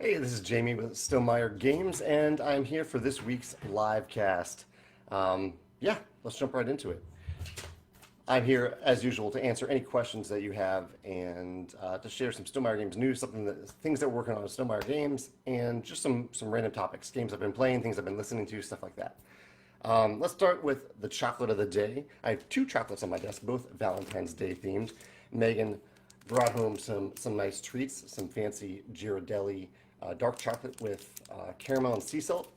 Hey, this is Jamie with Stonemaier Games, and I'm here for this week's live cast. Yeah, let's jump right into it. I'm here, as usual, to answer any questions that you have and to share some Stonemaier Games news, things that we're working on with Stonemaier Games, and just some random topics, games I've been playing, things I've been listening to, stuff like that. Let's start with the chocolate of the day. I have two chocolates on my desk, both Valentine's Day themed. Megan brought home some nice treats, some fancy Ghirardelli dark chocolate with caramel and sea salt,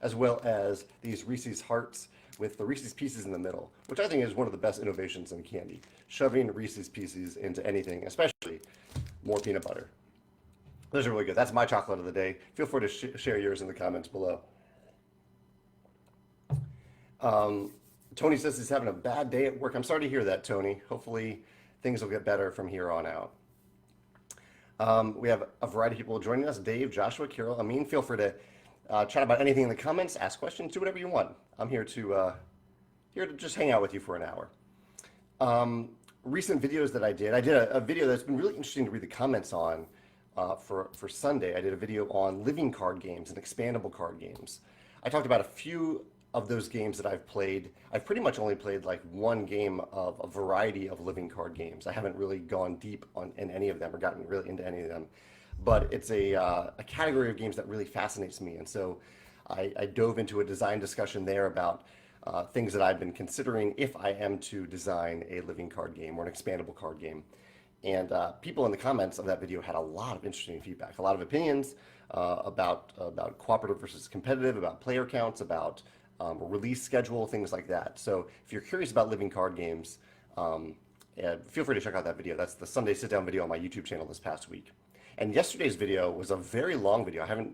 as well as these Reese's Hearts with the Reese's Pieces in the middle, which I think is one of the best innovations in candy. Shoving Reese's Pieces into anything, especially more peanut butter. Those are really good. That's my chocolate of the day. Feel free to share yours in the comments below. Tony says he's having a bad day at work. I'm sorry to hear that, Tony. Hopefully things will get better from here on out. We have a variety of people joining us. Dave, Joshua, Carol, Amin. Feel free to chat about anything in the comments, ask questions, do whatever you want. I'm here to just hang out with you for an hour. Recent videos that I did a video that's been really interesting to read the comments on for Sunday. I did a video on living card games and expandable card games. I talked about a few of those games that I've played. I've pretty much only played like one game of a variety of living card games. I haven't really gone deep in any of them or gotten really into any of them. But it's a category of games that really fascinates me. And so I dove into a design discussion there about things that I've been considering if I am to design a living card game or an expandable card game. And people in the comments of that video had a lot of interesting feedback, a lot of opinions about cooperative versus competitive, about player counts, about release schedule, things like that. So if you're curious about living card games, feel free to check out that video. That's the Sunday sit down video on my YouTube channel this past week. And yesterday's video was a very long video. I haven't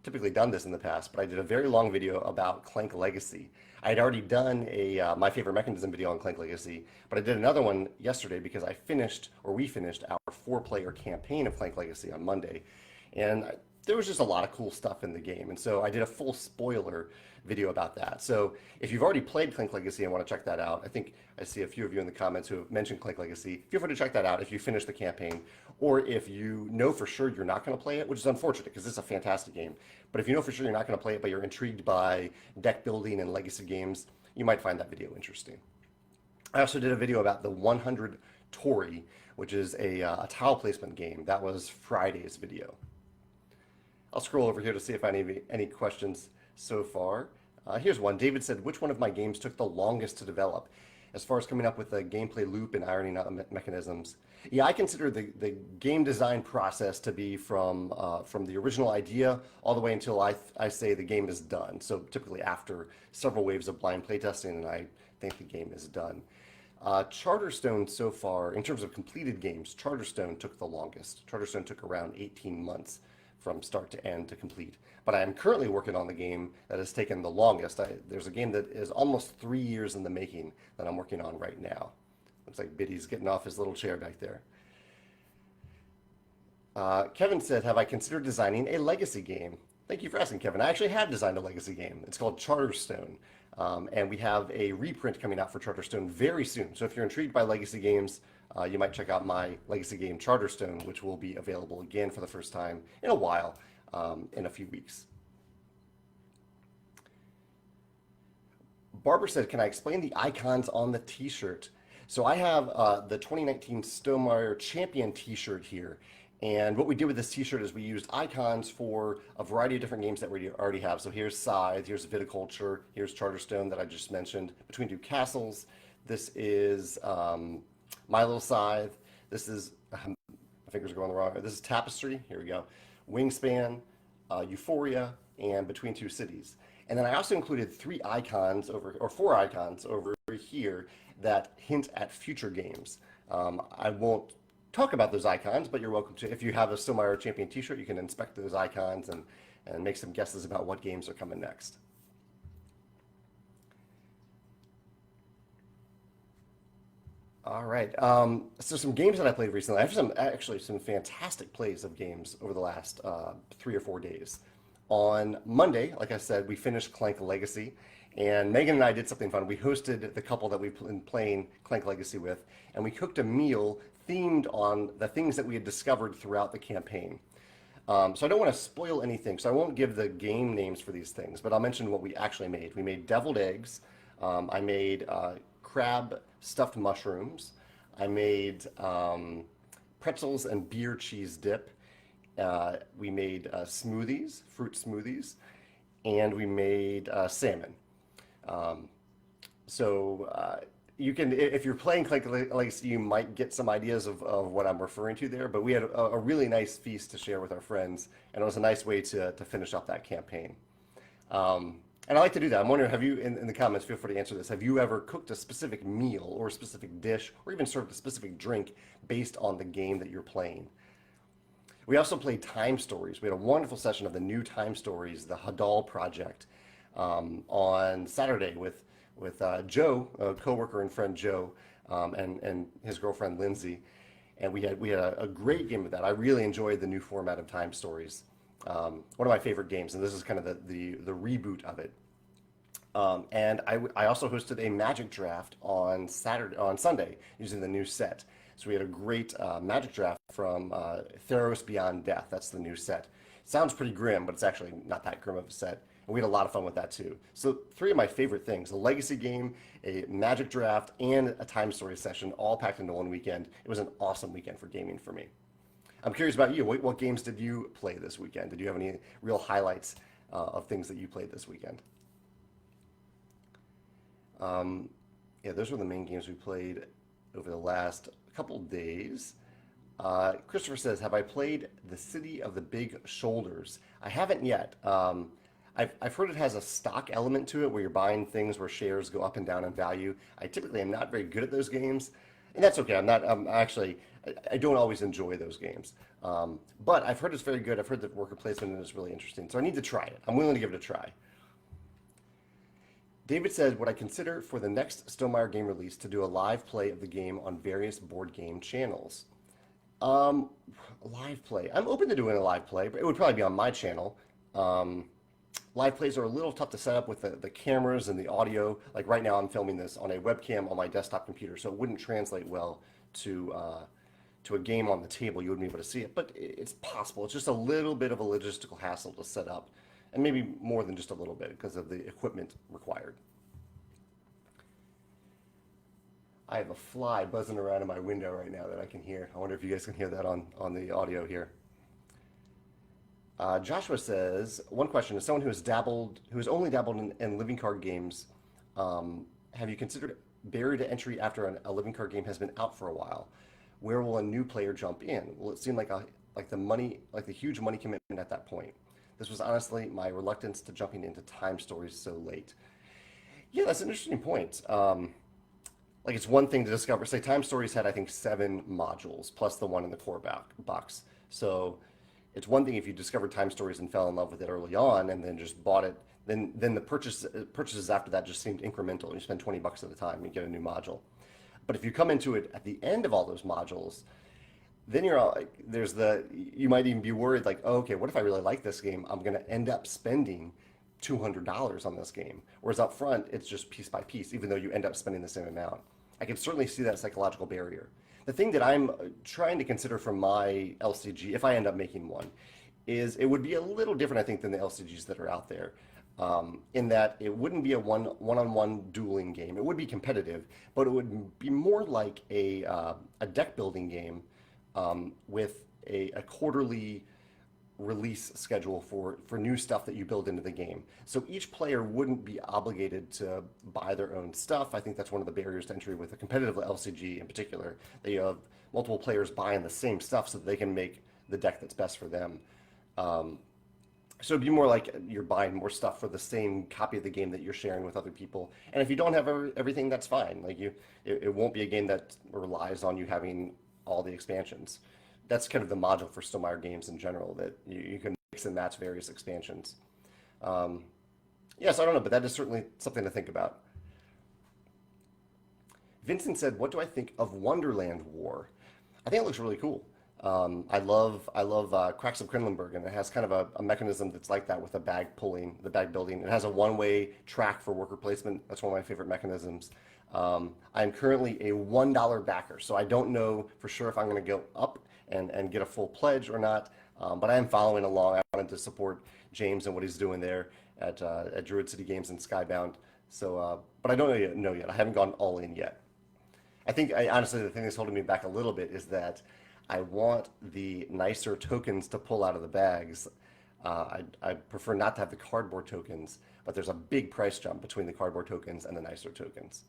typically done this in the past, but I did a very long video about Clank Legacy. I had already done a My Favorite Mechanism video on Clank Legacy, but I did another one yesterday because we finished our 4-player campaign of Clank Legacy on Monday. And there was just a lot of cool stuff in the game. And so I did a full spoiler video about that. So if you've already played Clank Legacy and want to check that out, I think I see a few of you in the comments who have mentioned Clank Legacy. Feel free to check that out if you finish the campaign, or if you know for sure you're not going to play it, which is unfortunate because it's a fantastic game. But if you know for sure you're not going to play it, but you're intrigued by deck building and legacy games, you might find that video interesting. I also did a video about the 100 Tori, which is a tile placement game. That was Friday's video. I'll scroll over here to see if I have any questions so far. Here's one. David said, which one of my games took the longest to develop? As far as coming up with a gameplay loop and ironing out mechanisms. Yeah, I consider the game design process to be from the original idea all the way until I say the game is done. So typically after several waves of blind playtesting, and I think the game is done. Charterstone so far, in terms of completed games, Charterstone took the longest. Charterstone took around 18 months from start to end to complete. But I am currently working on the game that has taken the longest. There's a game that is almost 3 years in the making that I'm working on right now. Looks like Biddy's getting off his little chair back there. Kevin said, have I considered designing a legacy game? Thank you for asking, Kevin. I actually have designed a legacy game. It's called Charterstone. And we have a reprint coming out for Charterstone very soon. So if you're intrigued by legacy games, you might check out my legacy game Charterstone, which will be available again for the first time in a while, in a few weeks. Barbara said, can I explain the icons on the t-shirt? So I have the 2019 Stonemaier Champion t-shirt here. And what we did with this t-shirt is we used icons for a variety of different games that we already have. So here's Scythe, here's Viticulture, here's Charterstone that I just mentioned, Between Two Castles. This is My Little Scythe. This is, my fingers are going the wrong way. This is Tapestry, here we go. Wingspan, Euphoria, and Between Two Cities. And then I also included 4 icons over here that hint at future games. I won't talk about those icons, but you're welcome to. If you have a Stonemaier Champion t-shirt, you can inspect those icons and make some guesses about what games are coming next. All right. So some games that I played recently. I have actually some fantastic plays of games over the last 3 or 4 days. On Monday, like I said, we finished Clank Legacy, and Megan and I did something fun. We hosted the couple that we've been playing Clank Legacy with, and we cooked a meal themed on the things that we had discovered throughout the campaign. So I don't want to spoil anything, so I won't give the game names for these things, but I'll mention what we actually made. We made deviled eggs. I made crab stuffed mushrooms. I made pretzels and beer cheese dip. We made smoothies, fruit smoothies, and we made salmon. Um, so you can, if you're playing Clank Legacy, you might get some ideas of what I'm referring to there. But we had a really nice feast to share with our friends, and it was a nice way to finish up that campaign. And I like to do that. I'm wondering, have you, in the comments, feel free to answer this. Have you ever cooked a specific meal or a specific dish or even served a specific drink based on the game that you're playing? We also played Time Stories. We had a wonderful session of the new Time Stories, the Hadal project, on Saturday with Joe, a coworker and friend Joe, and his girlfriend Lindsay, and we had a great game of that. I really enjoyed the new format of Time Stories. One of my favorite games, and this is kind of the reboot of it. And I also hosted a Magic draft on Sunday using the new set. So we had a great Magic draft from Theros Beyond Death. That's the new set. Sounds pretty grim, but it's actually not that grim of a set. And we had a lot of fun with that too. So three of my favorite things: a legacy game, a Magic draft, and a Time Story session, all packed into one weekend. It was an awesome weekend for gaming for me. I'm curious about you. What games did you play this weekend? Did you have any real highlights of things that you played this weekend? Yeah, those were the main games we played over the last couple days. Christopher says, "Have I played The City of the Big Shoulders?" I haven't yet. I've heard it has a stock element to it where you're buying things where shares go up and down in value. I typically am not very good at those games, and that's okay. I don't always enjoy those games. But I've heard it's very good. I've heard that worker placement is really interesting, so I need to try it. I'm willing to give it a try. David said, "Would I consider for the next Stonemaier game release to do a live play of the game on various board game channels?" Um, Live play. I'm open to doing a live play, but it would probably be on my channel. Um, Live plays are a little tough to set up with the cameras and the audio. Like right now, I'm filming this on a webcam on my desktop computer, so it wouldn't translate well to a game on the table. You wouldn't be able to see it, but it's possible. It's just a little bit of a logistical hassle to set up, and maybe more than just a little bit because of the equipment required. I have a fly buzzing around in my window right now that I can hear. I wonder if you guys can hear that on the audio here. Joshua says, one question: as someone who has only dabbled in living card games, have you considered barrier to entry after a living card game has been out for a while? Where will a new player jump in? Will it seem like the huge money commitment at that point? This was honestly my reluctance to jumping into Time Stories so late. Yeah, that's an interesting point. Like it's one thing to discover. Say Time Stories had I think 7 modules plus the one in the core box. So it's one thing if you discovered Time Stories and fell in love with it early on and then just bought it. Then the purchases after that just seemed incremental. You spend $20 at a time and you get a new module. But if you come into it at the end of all those modules, then you're all like, you might even be worried like, oh, okay, what if I really like this game? I'm going to end up spending $200 on this game. Whereas up front, it's just piece by piece, even though you end up spending the same amount. I can certainly see that psychological barrier. The thing that I'm trying to consider from my LCG, if I end up making one, is it would be a little different, I think, than the LCGs that are out there. In that it wouldn't be a one-on-one dueling game. It would be competitive, but it would be more like a deck building game with a quarterly release schedule for new stuff that you build into the game. So each player wouldn't be obligated to buy their own stuff. I think that's one of the barriers to entry with a competitive LCG in particular. That you have multiple players buying the same stuff so that they can make the deck that's best for them. So it'd be more like you're buying more stuff for the same copy of the game that you're sharing with other people. And if you don't have everything, that's fine. Like it won't be a game that relies on you having all the expansions. That's kind of the module for Stonemaier games in general, that you can mix and match various expansions. Yes, I don't know, but that is certainly something to think about. Vincent said, "What do I think of Wonderland War?" I think it looks really cool. I love Cracks of Quedlinburg, and it has kind of a mechanism that's like that with the bag building. It has a one-way track for worker placement. That's one of my favorite mechanisms. I'm currently a $1 backer, so I don't know for sure if I'm going to go up and get a full pledge or not. But I am following along. I wanted to support James and what he's doing there at Druid City Games and Skybound. So, but I don't know yet. I haven't gone all in yet. Honestly, the thing that's holding me back a little bit is that I want the nicer tokens to pull out of the bags. I prefer not to have the cardboard tokens, but there's a big price jump between the cardboard tokens and the nicer tokens.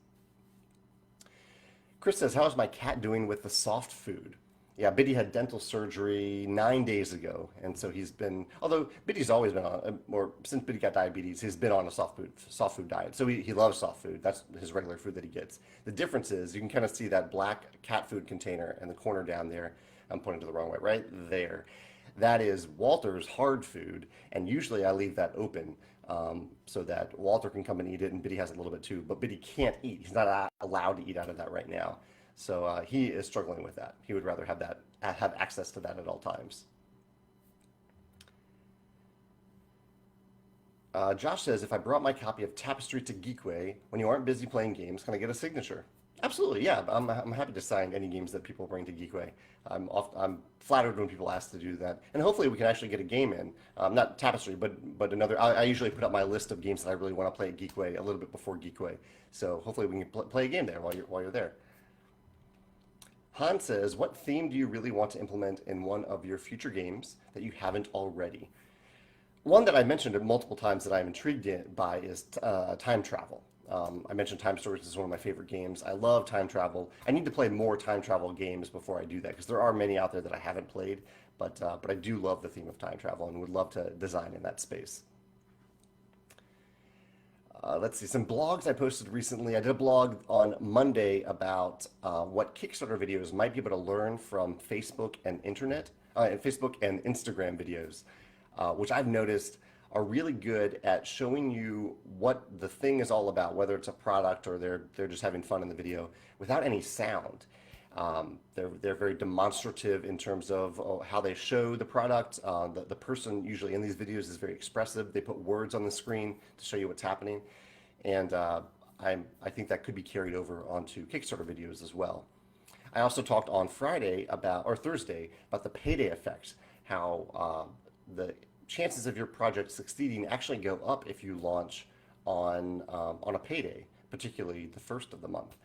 Chris says, "How is my cat doing with the soft food?" Yeah, Biddy had dental surgery 9 days ago, and so he's been. Although Biddy's always been on, or since Biddy got diabetes, he's been on a soft food diet. So he loves soft food. That's his regular food that he gets. The difference is you can kind of see that black cat food container in the corner down there. I'm pointing to the wrong way, right there. That is Walter's hard food, and usually I leave that open so that Walter can come and eat it, and Biddy has a little bit too. But Biddy can't eat; he's not allowed to eat out of that right now. So he is struggling with that. He would rather have access to that at all times. Josh says, "If I brought my copy of Tapestry to Geekway when you aren't busy playing games, can I get a signature?" Absolutely, yeah. I'm happy to sign any games that people bring to Geekway. I'm flattered when people ask to do that, and hopefully we can actually get a game in. Not Tapestry, but another. I usually put up my list of games that I really want to play at Geekway a little bit before Geekway. So hopefully we can play a game there while you're there. Han says, "What theme do you really want to implement in one of your future games that you haven't already?" One that I mentioned multiple times that I'm intrigued by is time travel. I mentioned Time Stories is one of my favorite games. I love time travel. I need to play more time travel games before I do that because there are many out there that I haven't played, but I do love the theme of time travel and would love to design in that space. Let's see, some blogs I posted recently. I did a blog on Monday about what Kickstarter videos might be able to learn from Facebook and Instagram videos, which I've noticed are really good at showing you what the thing is all about, whether it's a product or they're just having fun in the video without any sound. They're very demonstrative in terms of how they show the product. The person usually in these videos is very expressive. They put words on the screen to show you what's happening, and I think that could be carried over onto Kickstarter videos as well. I also talked on Thursday about the payday effect, how the chances of your project succeeding actually go up if you launch on a payday, particularly the first of the month.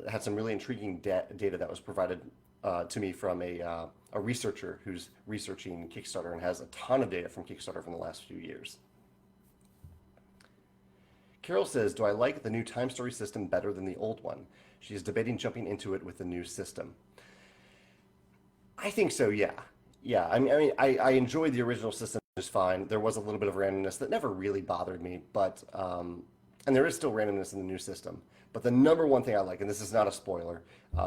Had some really intriguing data that was provided to me from a researcher who's researching Kickstarter and has a ton of data from Kickstarter from the last few years. Carol says, "Do I like the new time story system better than the old one?" She is debating jumping into it with the new system. I think so, yeah. Yeah, I enjoyed the original system just fine. There was a little bit of randomness that never really bothered me, but and there is still randomness in the new system. But the number one thing I like, and this is not a spoiler,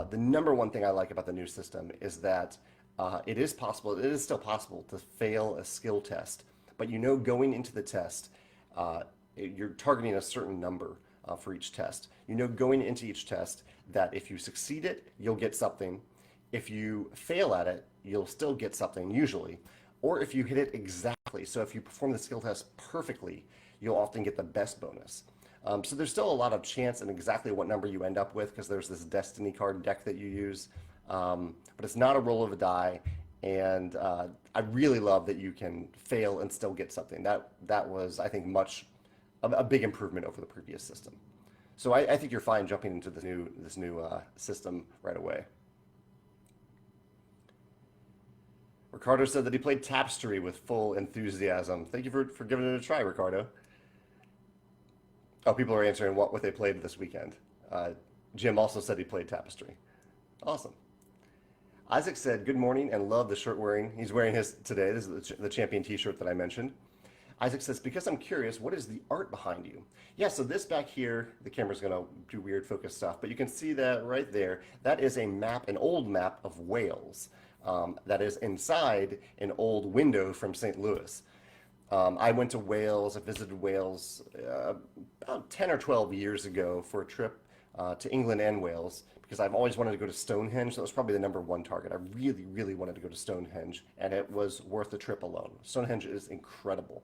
the number one thing I like about the new system is that it is still possible to fail a skill test, but going into the test, you're targeting a certain number for each test. Going into each test that if you succeed it, you'll get something. If you fail at it, you'll still get something usually. Or if you hit it exactly, so if you perform the skill test perfectly, you'll often get the best bonus. So there's still a lot of chance in exactly what number you end up with because there's this destiny card deck that you use. But it's not a roll of a die. And I really love that you can fail and still get something. That was, I think, a big improvement over the previous system. So I think you're fine jumping into this new system right away. Ricardo said that he played Tapestry with full enthusiasm. Thank you for giving it a try, Ricardo. Oh, people are answering what they played this weekend. Jim also said he played Tapestry. Awesome. Isaac said, "Good morning and love the shirt wearing." He's wearing his today. This is the champion t-shirt that I mentioned. Isaac says, "Because I'm curious, what is the art behind you?" Yeah, so this back here, the camera's gonna do weird focus stuff, but you can see that right there. That is an old map of Wales. That is inside an old window from St. Louis. I went to Wales. I visited Wales about 10 or 12 years ago for a trip to England and Wales because I've always wanted to go to Stonehenge. That was probably the number one target. I really, really wanted to go to Stonehenge, and it was worth the trip alone. Stonehenge is incredible.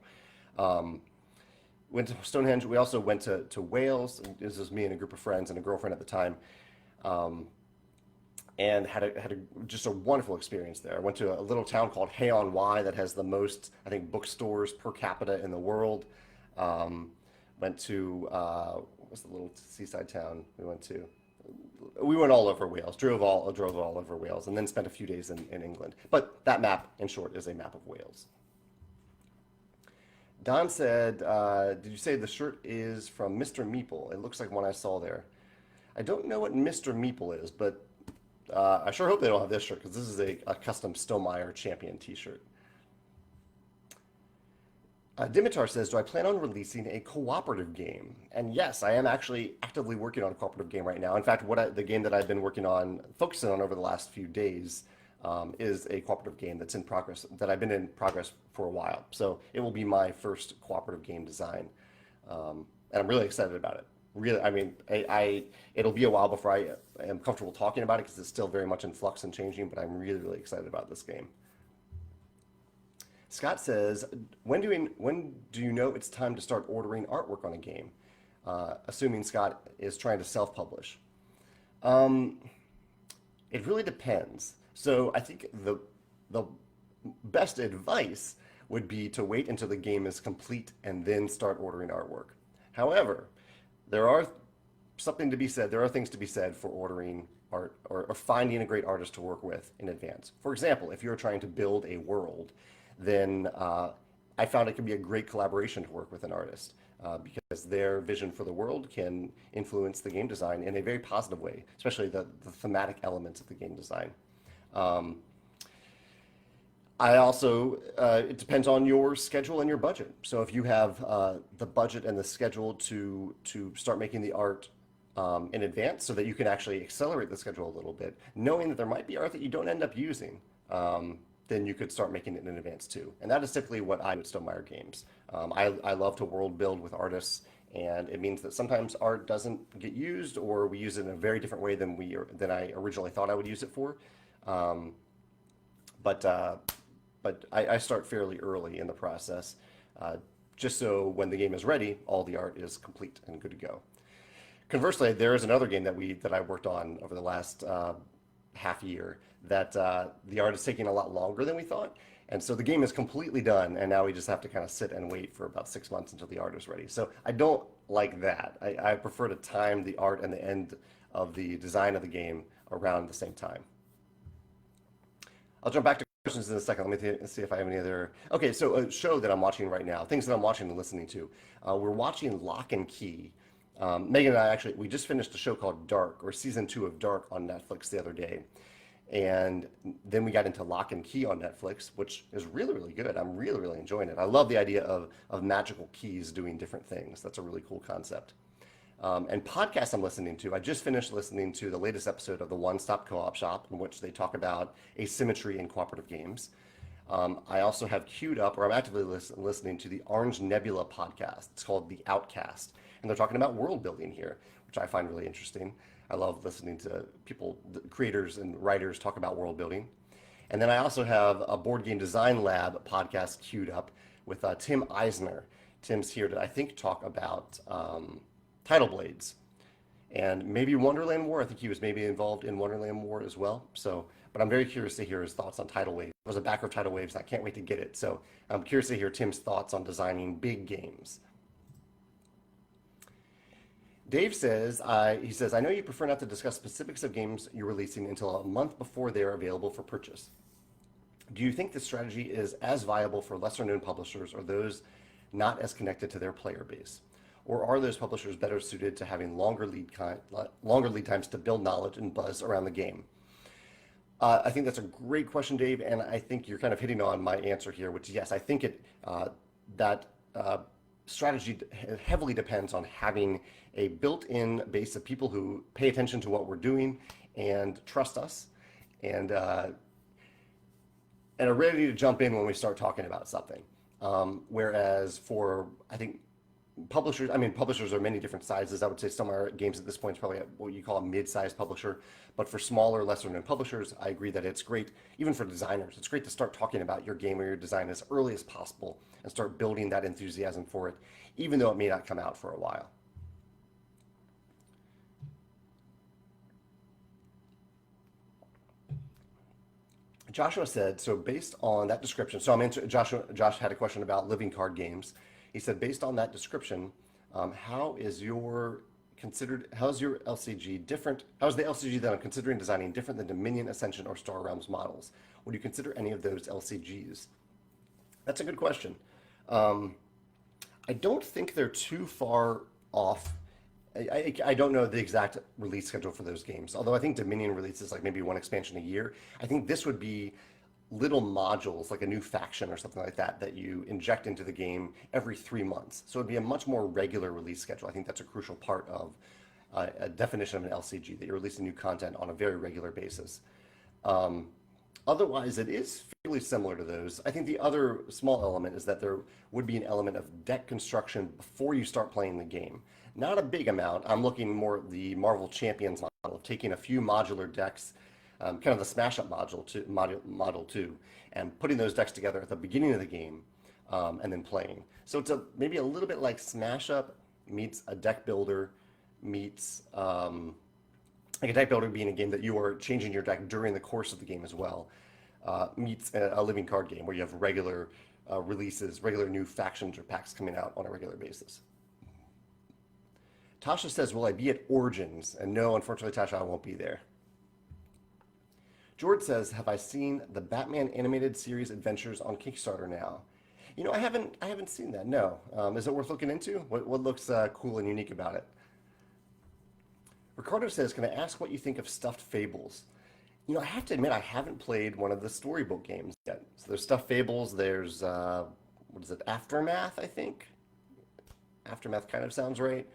Went to Stonehenge. We also went to Wales. This was me and a group of friends and a girlfriend at the time. and just a wonderful experience there. I went to a little town called Hay-on-Wye that has the most, I think, bookstores per capita in the world. Um, Went to what was the little seaside town we went to? We went all over Wales, drove all over Wales, and then spent a few days in England. But that map, in short, is a map of Wales. Don said, "Did you say the shirt is from Mr. Meeple? It looks like one I saw there." I don't know what Mr. Meeple is, but I sure hope they don't have this shirt because this is a custom Stonemaier champion T-shirt. Dimitar says, "Do I plan on releasing a cooperative game?" And yes, I am actually actively working on a cooperative game right now. In fact, the game that I've been working on, focusing on over the last few days, is a cooperative game that's in progress, that I've been in progress for a while. So it will be my first cooperative game design, and I'm really excited about it. Really, I mean, it'll be a while before I am comfortable talking about it because it's still very much in flux and changing. But I'm really, really excited about this game. Scott says, when do you know it's time to start ordering artwork on a game? Assuming Scott is trying to self-publish. Um, it really depends. So I think the best advice would be to wait until the game is complete and then start ordering artwork. However, there are there are things to be said for ordering art or finding a great artist to work with in advance. For example, if you're trying to build a world, then I found it can be a great collaboration to work with an artist because their vision for the world can influence the game design in a very positive way, especially the thematic elements of the game design. Um, I also, it depends on your schedule and your budget. So if you have the budget and the schedule to start making the art in advance so that you can actually accelerate the schedule a little bit, knowing that there might be art that you don't end up using, then you could start making it in advance too. And that is typically what I do at Stonemaier Games. I love to world build with artists, and it means that sometimes art doesn't get used, or we use it in a very different way than I originally thought I would use it for. Um, but uh, but I start fairly early in the process, uh, just so when the game is ready, all the art is complete and good to go. Conversely, there is another game that I worked on over the last half year that the art is taking a lot longer than we thought, and so the game is completely done, and now we just have to kind of sit and wait for about 6 months until the art is ready. So I don't like that. I prefer to time the art and the end of the design of the game around the same time. I'll jump back to questions in a second. Let me see if I have any other. Okay, so a show that I'm watching right now, things that I'm watching and listening to. We're watching Lock and Key. Megan and I actually, we just finished a show called Dark, or season 2 of Dark on Netflix the other day. And then we got into Lock and Key on Netflix, which is really, really good. I'm really, really enjoying it. I love the idea of magical keys doing different things. That's a really cool concept. And podcasts I'm listening to, I just finished listening to the latest episode of the One Stop Co-op Shop, in which they talk about asymmetry in cooperative games. I also have queued up, or I'm actively listening to the Orange Nebula podcast. It's called The Outcast, and they're talking about world building here, which I find really interesting. I love listening to people, the creators and writers, talk about world building. And then I also have a Board Game Design Lab podcast queued up with Tim Eisner. Tim's here to, I think, talk about Tidal Blades and maybe Wonderland War. I think he was maybe involved in Wonderland War as well. So, but I'm very curious to hear his thoughts on Tidal Waves. I was a backer of Tidal Waves, and I can't wait to get it. So I'm curious to hear Tim's thoughts on designing big games. Dave says, he says, I know you prefer not to discuss specifics of games you're releasing until a month before they're available for purchase. Do you think this strategy is as viable for lesser known publishers or those not as connected to their player base? Or are those publishers better suited to having longer lead times to build knowledge and buzz around the game? I think that's a great question, Dave, and I think you're kind of hitting on my answer here, which yes, I think that strategy heavily depends on having a built-in base of people who pay attention to what we're doing and trust us, and are ready to jump in when we start talking about something. Whereas for, I think, publishers, I mean, publishers are many different sizes. I would say Stonemaier Games at this point is probably what you call a mid-sized publisher. But for smaller, lesser-known publishers, I agree that it's great, even for designers, it's great to start talking about your game or your design as early as possible and start building that enthusiasm for it, even though it may not come out for a while. Joshua said, so based on that description, so I'm answering, Josh had a question about living card games. He said, based on that description, how is your how's your LCG different? How's the LCG that I'm considering designing different than Dominion, Ascension, or Star Realms models? Would you consider any of those LCGs? That's a good question. Um, I don't think they're too far off. I don't know the exact release schedule for those games. Although I think Dominion releases like maybe one expansion a year. I think this would be little modules, like a new faction or something like that, that you inject into the game every 3 months. So it'd be a much more regular release schedule. I think that's a crucial part of a definition of an LCG, that you're releasing new content on a very regular basis. Um, Otherwise, it is fairly similar to those. I think the other small element is that there would be an element of deck construction before you start playing the game. Not a big amount. I'm looking more at the Marvel Champions model of taking a few modular decks, kind of the Smash Up model too, and putting those decks together at the beginning of the game, and then playing. So it's maybe a little bit like Smash Up meets a deck builder meets like a deck builder being a game that you are changing your deck during the course of the game as well, meets a living card game where you have regular releases, regular new factions or packs coming out on a regular basis. Tasha says, will I be at Origins? And no, unfortunately, Tasha, I won't be there. George says, have I seen the Batman animated series adventures on Kickstarter now? You know, I haven't seen that. No. Is it worth looking into? What looks cool and unique about it? Ricardo says, can I ask what you think of Stuffed Fables? You know, I have to admit, I haven't played one of the storybook games yet. So there's Stuffed Fables, there's, what is it, Aftermath, I think? Aftermath kind of sounds right.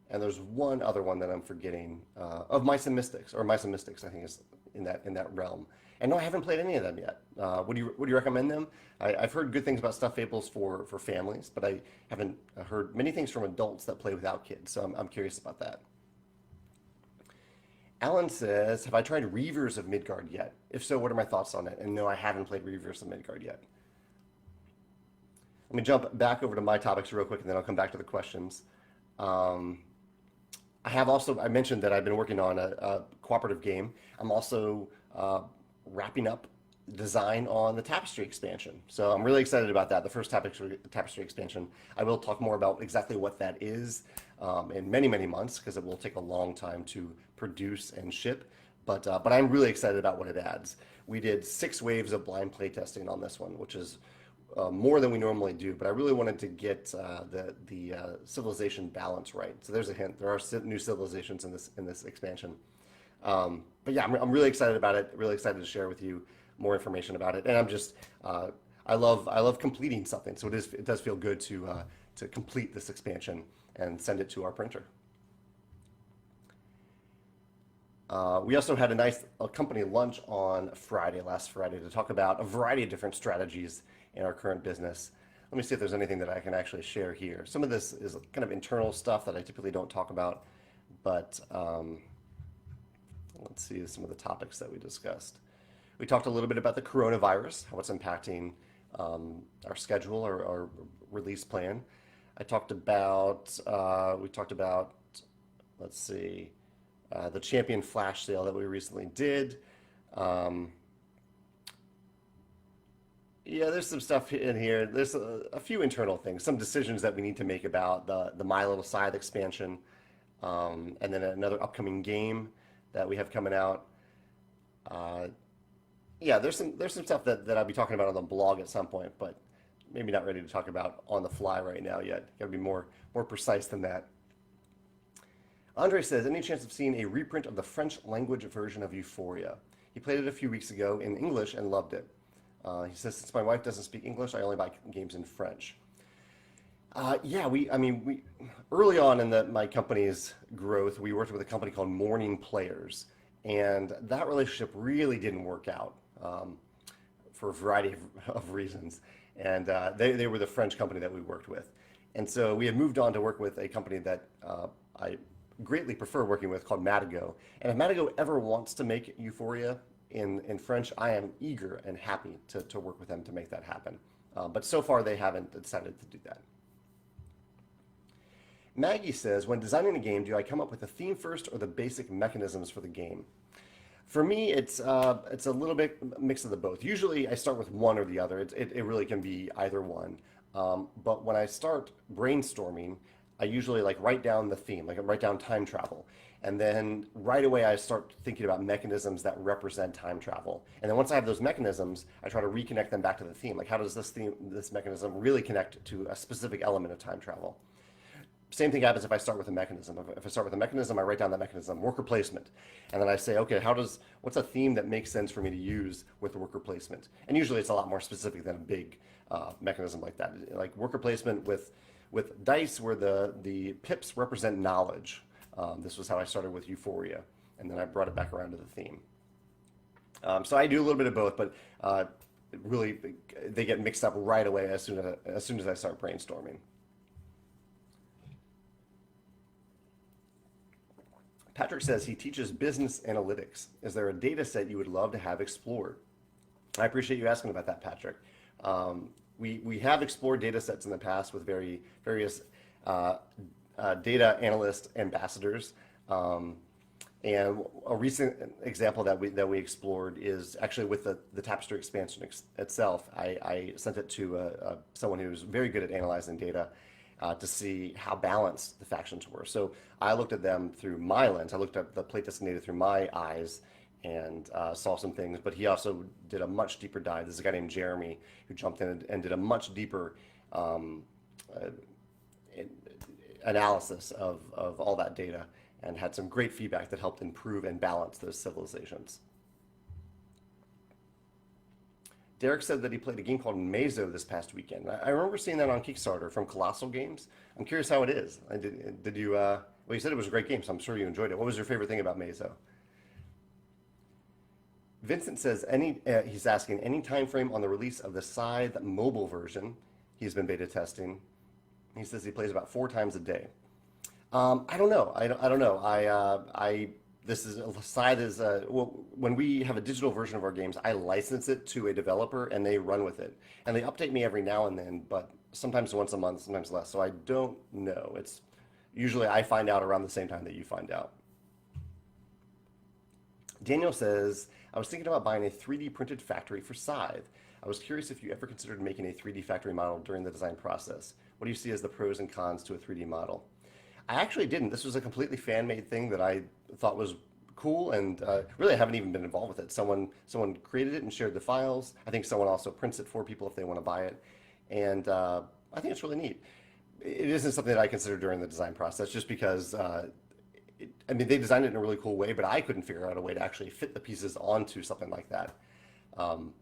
And there's one other one that I'm forgetting, of Mice and Mystics, or Mice and Mystics, I think is in that realm. And no, I haven't played any of them yet. Would you recommend them? I've heard good things about Stuffed Fables for families, but I haven't heard many things from adults that play without kids, so I'm curious about that. Alan says, have I tried Reavers of Midgard yet? If so, what are my thoughts on it? And no, I haven't played Reavers of Midgard yet. Let me jump back over to my topics real quick, and then I'll come back to the questions. Um, I mentioned that I've been working on a cooperative game. I'm also wrapping up design on the Tapestry expansion. So I'm really excited about that, the first Tapestry expansion. I will talk more about exactly what that is in many, many months, because it will take a long time to produce and ship. But I'm really excited about what it adds. We did 6 waves of blind playtesting on this one, which is more than we normally do, but I really wanted to get the civilization balance right. So there's a hint. There are new civilizations in this expansion. But yeah, I'm really excited about it. Really excited to share with you more information about it. And I love completing something. So it does feel good to complete this expansion and send it to our printer. We also had a nice company lunch on last Friday, to talk about a variety of different strategies in our current business. Let me see if there's anything that I can actually share here. Some of this is kind of internal stuff that I typically don't talk about, but let's see some of the topics that we discussed. We talked a little bit about the coronavirus, how it's impacting our schedule, our release plan. We talked about, let's see, the Champion flash sale that we recently did. Yeah, there's some stuff in here. There's a few internal things, some decisions that we need to make about the My Little Scythe expansion, and then another upcoming game that we have coming out. Uh, yeah, there's some stuff that I'll be talking about on the blog at some point, but maybe not ready to talk about on the fly right now yet. Got to be more precise than that. Andre says, any chance of seeing a reprint of the French language version of Euphoria? He played it a few weeks ago in English and loved it. He says, since my wife doesn't speak English, I only buy games in French. Yeah, we early on in my company's growth, we worked with a company called Morning Players, and that relationship really didn't work out for a variety of reasons. And they were the French company that we worked with. And so we had moved on to work with a company that I greatly prefer working with, called Matago. And if Matago ever wants to make Euphoria in French, I am eager and happy to work with them to make that happen. But so far, they haven't decided to do that. Maggie says, when designing a game, do I come up with the theme first or the basic mechanisms for the game? For me, it's a little bit mix of the both. Usually, I start with one or the other. It really can be either one. But when I start brainstorming, I usually like write down the theme, like I write down time travel, and then right away I start thinking about mechanisms that represent time travel. And then once I have those mechanisms, I try to reconnect them back to the theme. Like how does this mechanism really connect to a specific element of time travel? Same thing happens if I start with a mechanism. If I start with a mechanism, I write down that mechanism, worker placement, and then I say, okay, what's a theme that makes sense for me to use with worker placement? And usually it's a lot more specific than a big mechanism like that. Like worker placement with dice, where the pips represent knowledge. This was how I started with Euphoria, and then I brought it back around to the theme. So I do a little bit of both, but really they get mixed up right away as soon as I start brainstorming. Patrick says he teaches business analytics. Is there a data set you would love to have explored? I appreciate you asking about that, Patrick. We have explored data sets in the past with various uh, data analyst ambassadors. And a recent example that we explored is actually with the Tapestry expansion itself. I sent it to someone who's very good at analyzing data to see how balanced the factions were. So I looked at them through my lens. I looked at the plate designated through my eyes and saw some things. But he also did a much deeper dive. There's a guy named Jeremy who jumped in and did a much deeper um, uh, analysis of all that data and had some great feedback that helped improve and balance those civilizations. Derek said that he played a game called Mazo this past weekend. I remember seeing that on Kickstarter from Colossal Games. I'm curious how it is. Did you? Well, you said it was a great game, so I'm sure you enjoyed it. What was your favorite thing about Mazo? Vincent says he's asking any time frame on the release of the Scythe mobile version. He's been beta testing. He says he plays about 4 times a day. I don't know. I don't know. This is Scythe is well, when we have a digital version of our games, I license it to a developer and they run with it, and they update me every now and then, but sometimes once a month, sometimes less. So I don't know. It's usually I find out around the same time that you find out. Daniel says, I was thinking about buying a 3D printed factory for Scythe. I was curious if you ever considered making a 3D factory model during the design process. What do you see as the pros and cons to a 3D model? I actually didn't. This was a completely fan-made thing that I thought was cool, and really I haven't even been involved with it. Someone created it and shared the files. I think someone also prints it for people if they want to buy it, and I think it's really neat. It isn't something that I considered during the design process, just because I mean they designed it in a really cool way, but I couldn't figure out a way to actually fit the pieces onto something like that. Um,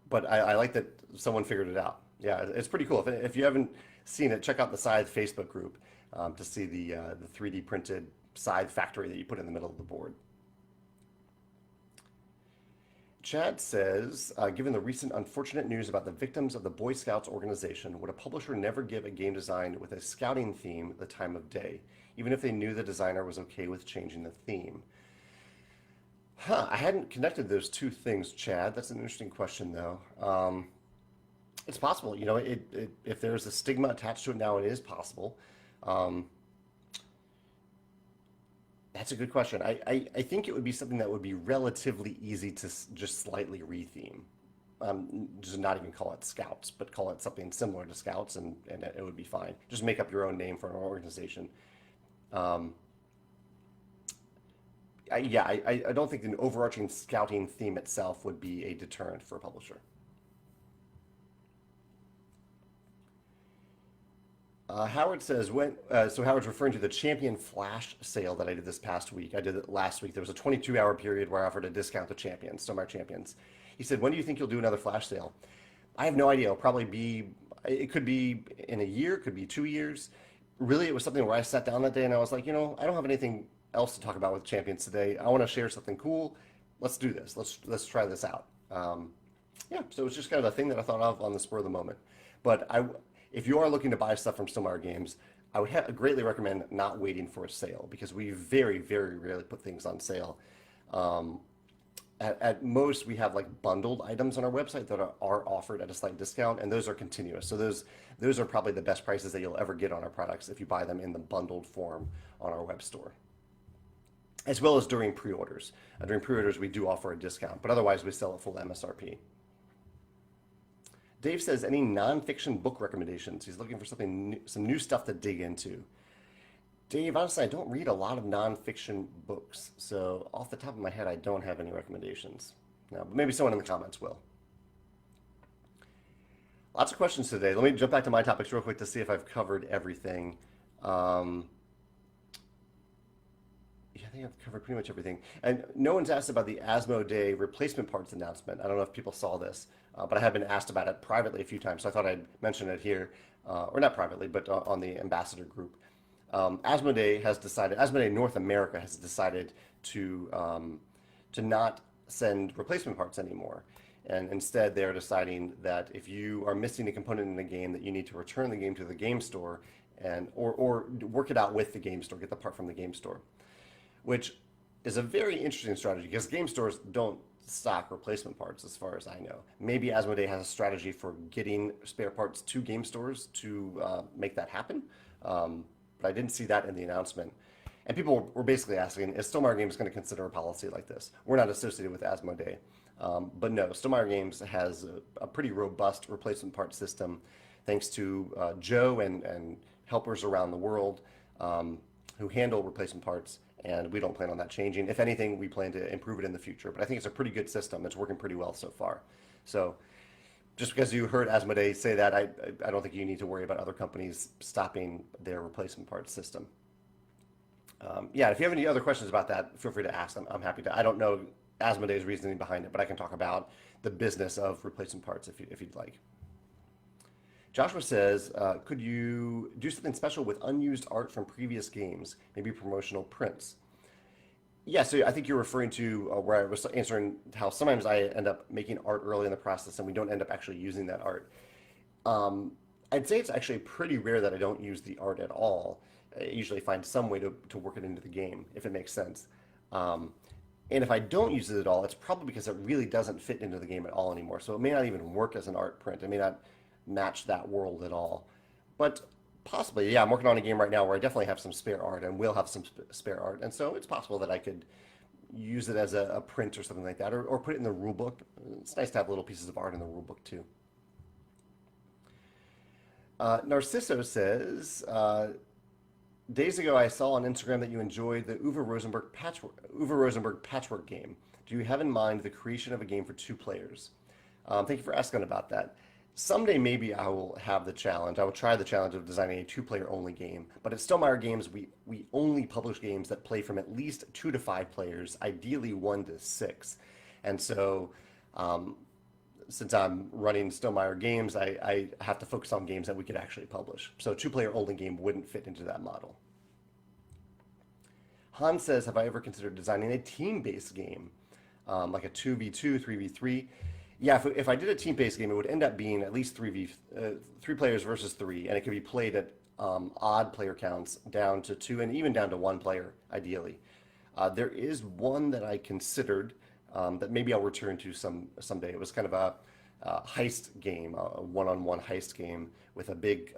but I like that someone figured it out. Yeah, it's pretty cool. If you haven't seen it, check out the Scythe Facebook group to see the 3D printed Scythe factory that you put in the middle of the board. Chad says, given the recent unfortunate news about the victims of the Boy Scouts organization, would a publisher never give a game design with a scouting theme the time of day, even if they knew the designer was okay with changing the theme? I hadn't connected those two things, Chad. That's an interesting question, though. It's possible, if there's a stigma attached to it now, it is possible. Um, that's a good question. I think it would be something that would be relatively easy to just slightly retheme. Just not even call it Scouts, but call it something similar to Scouts, and it would be fine. Just make up your own name for an organization. Um, I don't think an overarching scouting theme itself would be a deterrent for a publisher. Howard says so Howard's referring to the Champion Flash sale that I did this past week. I did it last week. There was a 22-hour period where I offered a discount to champions, Stonemaier champions. He said, when do you think you'll do another Flash sale? I have no idea. It could be in a year, it could be 2 years. Really, it was something where I sat down that day and I was like, I don't have anything else to talk about with champions today. I want to share something cool. Let's do this. Let's try this out. Yeah, so it's just kind of a thing that I thought of on the spur of the moment. But if you are looking to buy stuff from Stonemaier Games, I would greatly recommend not waiting for a sale, because we very, very rarely put things on sale. Um, at most, we have like bundled items on our website that are offered at a slight discount, and those are continuous. So those are probably the best prices that you'll ever get on our products if you buy them in the bundled form on our web store. as well as during pre-orders. During pre-orders, we do offer a discount, but otherwise we sell at full MSRP. Dave says, any nonfiction book recommendations? He's looking for something new, some new stuff to dig into. Dave, honestly, I don't read a lot of nonfiction books, so off the top of my head, I don't have any recommendations. No, but maybe someone in the comments will. Lots of questions today. Let me jump back to my topics real quick to see if I've covered everything. Yeah, I think I've covered pretty much everything. And no one's asked about the Asmodee replacement parts announcement. I don't know if people saw this, but I have been asked about it privately a few times, so I thought I'd mention it here, or not privately, but on the ambassador group. Asmodee North America has decided to not send replacement parts anymore. And instead, they're deciding that if you are missing a component in the game, that you need to return the game to the game store and or work it out with the game store, get the part from the game store, which is a very interesting strategy because game stores don't stock replacement parts as far as I know. Maybe Asmodee has a strategy for getting spare parts to game stores to make that happen, but I didn't see that in the announcement. And people were basically asking, is Stonemaier Games going to consider a policy like this? We're not associated with Asmodee. But no, Stonemaier Games has a pretty robust replacement part system thanks to Joe and helpers around the world who handle replacement parts, and we don't plan on that changing. If anything, we plan to improve it in the future, but I think it's a pretty good system. It's working pretty well so far. So just because you heard Asmodee say that, I don't think you need to worry about other companies stopping their replacement parts system. Yeah, if you have any other questions about that, feel free to ask them. I'm happy to. I don't know Asmodee's reasoning behind it, but I can talk about the business of replacement parts if you'd like. Joshua says, could you do something special with unused art from previous games, maybe promotional prints? Yeah, so I think you're referring to where I was answering how sometimes I end up making art early in the process and we don't end up actually using that art. I'd say it's actually pretty rare that I don't use the art at all. I usually find some way to work it into the game, if it makes sense. And if I don't use it at all, it's probably because it really doesn't fit into the game at all anymore. So it may not even work as an art print. It may not match that world at all. But possibly, yeah, I'm working on a game right now where I definitely have some spare art and will have some spare art. And so it's possible that I could use it as a print or something like that, or put it in the rule book. It's nice to have little pieces of art in the rule book too. Narciso says, days ago, I saw on Instagram that you enjoyed the Uwe Rosenberg patchwork game. Do you have in mind the creation of a game for 2 players? Thank you for asking about that. Someday, maybe I will have the challenge. I will try the challenge of designing a 2-player only game. But at Stonemaier Games, we only publish games that play from at least 2 to 5 players, ideally 1 to 6. And so, since I'm running Stonemaier Games, I have to focus on games that we could actually publish. So a 2-player only game wouldn't fit into that model. Han says, have I ever considered designing a team-based game? Like a 2v2, 3v3? Yeah, if I did a team-based game, it would end up being at least 3 players versus 3, and it could be played at odd player counts down to 2 and even down to 1 player, ideally. There is one that I considered that maybe I'll return to someday. It was kind of a heist game, a one-on-one heist game with a big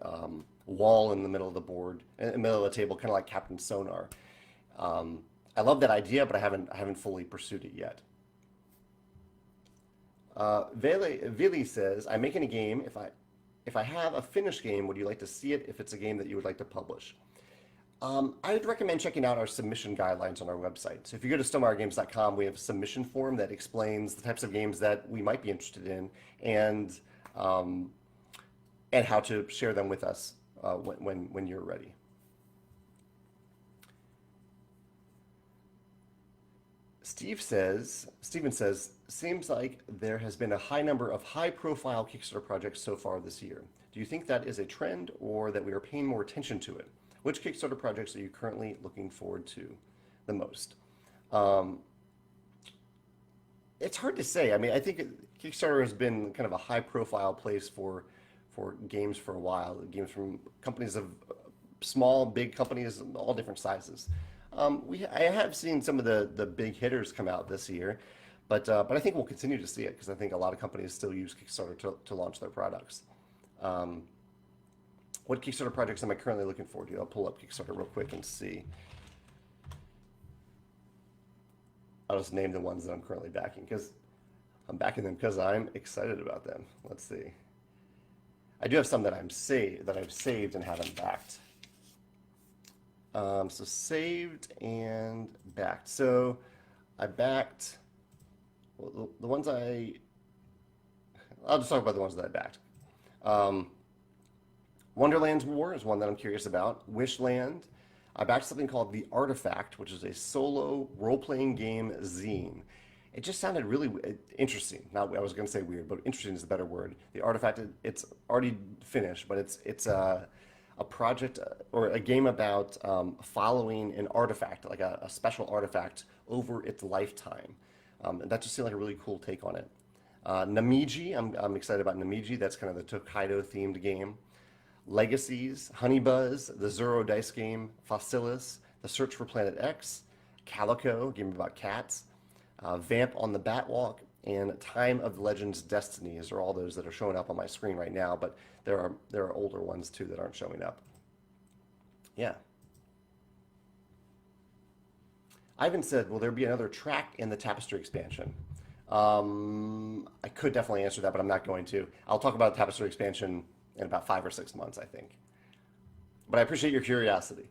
wall in the middle of the board, in the middle of the table, kind of like Captain Sonar. I love that idea, but I haven't fully pursued it yet. Vili says, I'm making a game. If I have a finished game, would you like to see it if it's a game that you would like to publish? I would recommend checking out our submission guidelines on our website. So if you go to stonemayergames.com, we have a submission form that explains the types of games that we might be interested in and how to share them with us when you're ready. Steven says, seems like there has been a high number of high-profile Kickstarter projects so far this year. Do you think that is a trend or that we are paying more attention to it? Which Kickstarter projects are you currently looking forward to the most? It's hard to say. I mean, I think Kickstarter has been kind of a high-profile place for games for a while. Games from companies of small, big companies, all different sizes. I have seen some of the big hitters come out this year, but I think we'll continue to see it because I think a lot of companies still use Kickstarter to launch their products. What Kickstarter projects am I currently looking forward to? I'll pull up Kickstarter real quick and see. I'll just name the ones that I'm currently backing because I'm backing them because I'm excited about them. Let's see. I do have some that I've saved and haven't backed. So saved and backed. So I backed well, the ones I'll just talk about the ones that I backed. Um, Wonderland's War is one that I'm curious about. Wishland. I backed something called The Artifact, which is a solo role-playing game zine. It just sounded really interesting. Not, I was going to say weird, but interesting is a better word. The Artifact, it's already finished, but it's a project or a game about following an artifact, like a special artifact, over its lifetime. And that just seemed like a really cool take on it. Namiji, I'm excited about Namiji. That's kind of the Tokaido themed game. Legacies, Honeybuzz, the Zero Dice game, Fossilis, The Search for Planet X, Calico, a game about cats, Vamp on the Batwalk, and Time of the Legends Destinies are all those that are showing up on my screen right now, but there are older ones too that aren't showing up. Yeah. Ivan said, will there be another track in the Tapestry expansion? I could definitely answer that, but I'm not going to. I'll talk about Tapestry expansion in about 5 or 6 months, I think. But I appreciate your curiosity.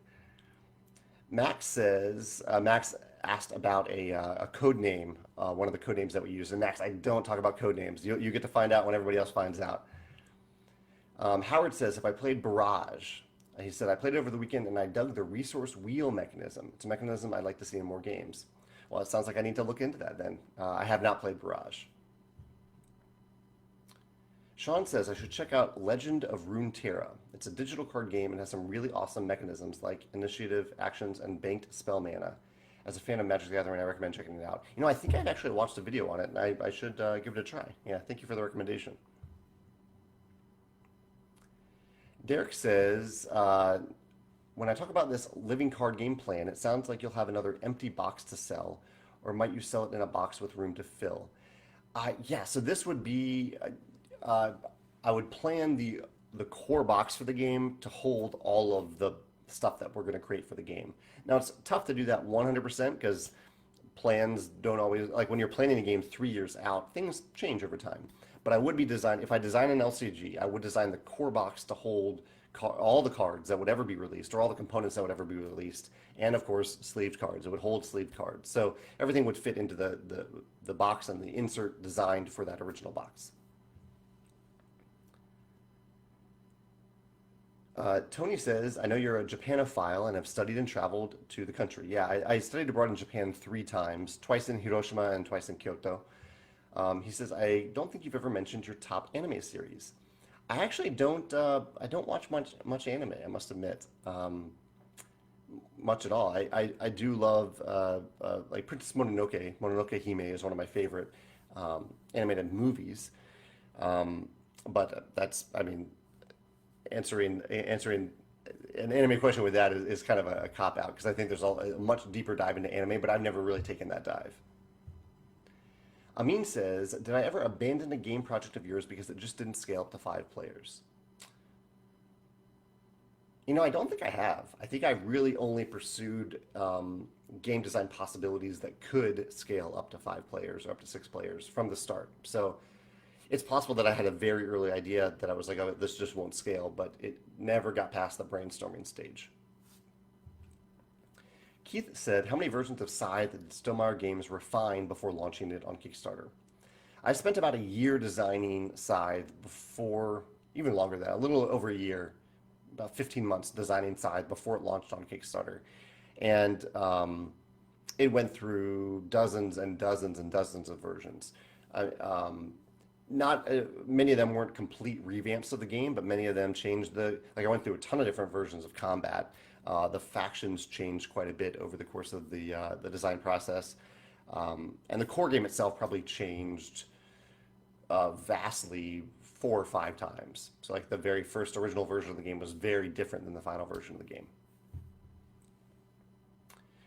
Max asked about a code name, one of the code names that we use. And Max, I don't talk about code names. You get to find out when everybody else finds out. Howard says, if I played Barrage, he said, I played it over the weekend and I dug the resource wheel mechanism. It's a mechanism I'd like to see in more games. Well, it sounds like I need to look into that then. I have not played Barrage. Sean says I should check out Legend of Runeterra. It's a digital card game and has some really awesome mechanisms like initiative, actions, and banked spell mana. As a fan of Magic the Gathering, I recommend checking it out. You know, I think I've actually watched a video on it, and I should give it a try. Yeah, thank you for the recommendation. Derek says, when I talk about this living card game plan, it sounds like you'll have another empty box to sell, or might you sell it in a box with room to fill? Yeah, so this would be, I would plan the core box for the game to hold all of the stuff that we're going to create for the game. Now it's tough to do that 100% because plans don't always, like when you're planning a game 3 years out, things change over time. But I would be if I design an LCG, I would design the core box to hold all the cards that would ever be released, or all the components that would ever be released, and of course sleeved cards. It would hold sleeved cards, so everything would fit into the box and the insert designed for that original box. Tony says, I know you're a Japanophile and have studied and traveled to the country. Yeah, I studied abroad in Japan 3 times, twice in Hiroshima and twice in Kyoto. He says, I don't think you've ever mentioned your top anime series. I actually don't. I don't watch much anime. I must admit, much at all. I do love like Princess Mononoke. Mononoke Hime is one of my favorite animated movies. But that's, I mean, answering an anime question with that is kind of a cop out because I think there's a much deeper dive into anime, but I've never really taken that dive. Amin says, did I ever abandon a game project of yours because it just didn't scale up to 5 players? You know, I don't think I have. I think I really only pursued game design possibilities that could scale up to 5 players or up to 6 players from the start. So it's possible that I had a very early idea that I was like, oh, this just won't scale, but it never got past the brainstorming stage. Keith said, how many versions of Scythe did Stonemaier Games refine before launching it on Kickstarter? I spent about a year designing Scythe before, even longer than that, a little over a year, about 15 months designing Scythe before it launched on Kickstarter. And it went through dozens and dozens and dozens of versions. Not many of them weren't complete revamps of the game, but many of them changed like I went through a ton of different versions of combat. The factions changed quite a bit over the course of the design process. And the core game itself probably changed vastly 4 or 5 times. So like the very first original version of the game was very different than the final version of the game.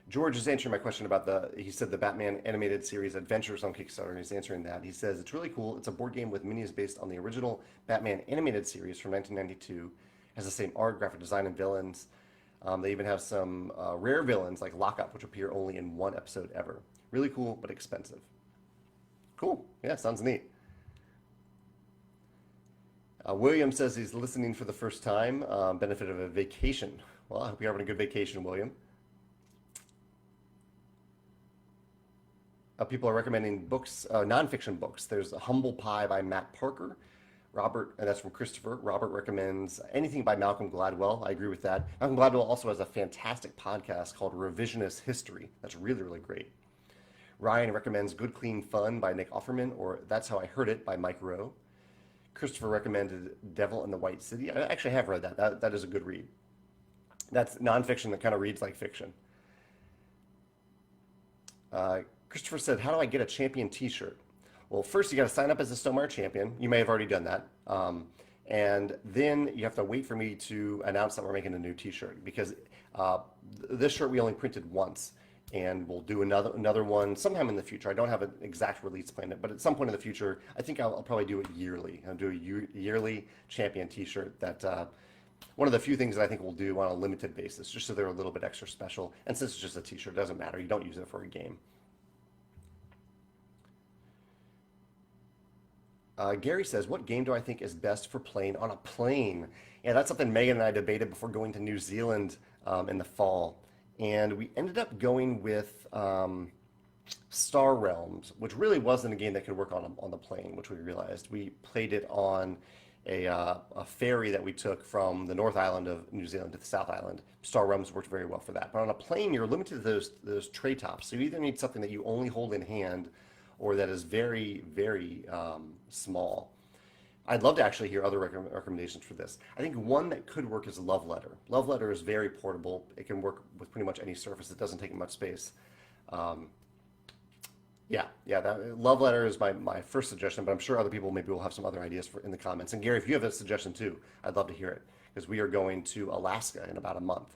George is answering my question about he said the Batman animated series Adventures on Kickstarter, and he's answering that. He says, it's really cool. It's a board game with minis based on the original Batman animated series from 1992. Has the same art, graphic design, and villains. They even have some rare villains like Lockup, which appear only in 1 episode ever. Really cool, but expensive. Cool. Yeah, sounds neat. William says he's listening for the first time. Benefit of a vacation. Well, I hope you're having a good vacation, William. People are recommending books, nonfiction books. There's Humble Pie by Matt Parker. Robert, and that's from Christopher. Robert recommends anything by Malcolm Gladwell. I agree with that. Malcolm Gladwell also has a fantastic podcast called Revisionist History. That's really, really great. Ryan recommends Good Clean Fun by Nick Offerman, or That's How I Heard It by Mike Rowe. Christopher recommended Devil in the White City. I actually have read that. That is a good read. That's nonfiction that kind of reads like fiction. Christopher said, "How do I get a champion T-shirt?" Well, first you got to sign up as a Stonemaier champion. You may have already done that, and then you have to wait for me to announce that we're making a new T-shirt because this shirt we only printed once, and we'll do another one sometime in the future. I don't have an exact release plan, but at some point in the future, I think I'll probably do it yearly. I'll do a yearly champion T-shirt. That one of the few things that I think we'll do on a limited basis, just so they're a little bit extra special. And since it's just a T-shirt, it doesn't matter. You don't use it for a game. Gary says, what game do I think is best for playing on a plane? Yeah, that's something Megan and I debated before going to New Zealand in the fall. And we ended up going with Star Realms, which really wasn't a game that could work on the plane, which we realized. We played it on a ferry that we took from the North Island of New Zealand to the South Island. Star Realms worked very well for that. But on a plane, you're limited to those tray tops. So you either need something that you only hold in hand or that is very, very small. I'd love to actually hear other recommendations for this. I think one that could work is Love Letter. Love Letter is very portable. It can work with pretty much any surface. It doesn't take much space. Love Letter is my first suggestion, but I'm sure other people maybe will have some other ideas in the comments. And Gary, if you have a suggestion too, I'd love to hear it because we are going to Alaska in about a month.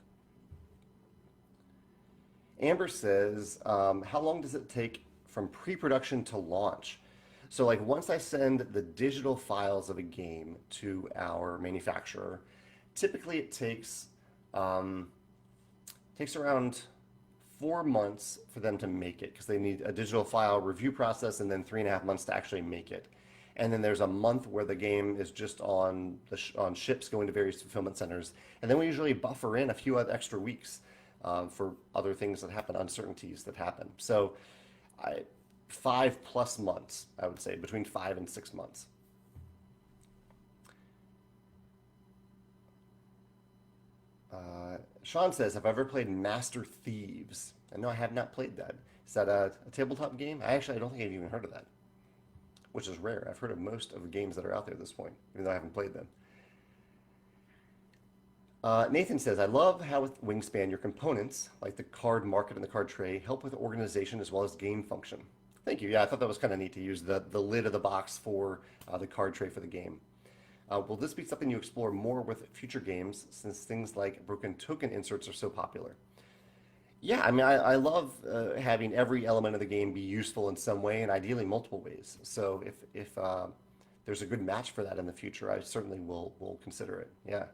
Amber says, how long does it take from pre-production to launch? So like once I send the digital files of a game to our manufacturer, typically it takes around 4 months for them to make it because they need a digital file review process and then 3.5 months to actually make it. And then there's a month where the game is just on ships going to various fulfillment centers. And then we usually buffer in a few other extra weeks for other things that happen, uncertainties that happen. So 5+ months, I would say, between 5 and 6 months. Sean says, have I ever played Master Thieves? And no, I have not played that. Is that a tabletop game? I don't think I've even heard of that, which is rare. I've heard of most of the games that are out there at this point, even though I haven't played them. Nathan says, I love how with Wingspan your components, like the card market and the card tray, help with organization as well as game function. Thank you. Yeah, I thought that was kind of neat to use the lid of the box for the card tray for the game. Will this be something you explore more with future games since things like broken token inserts are so popular? Yeah, I mean, I love having every element of the game be useful in some way and ideally multiple ways. So if there's a good match for that in the future, I certainly will consider it. Yeah.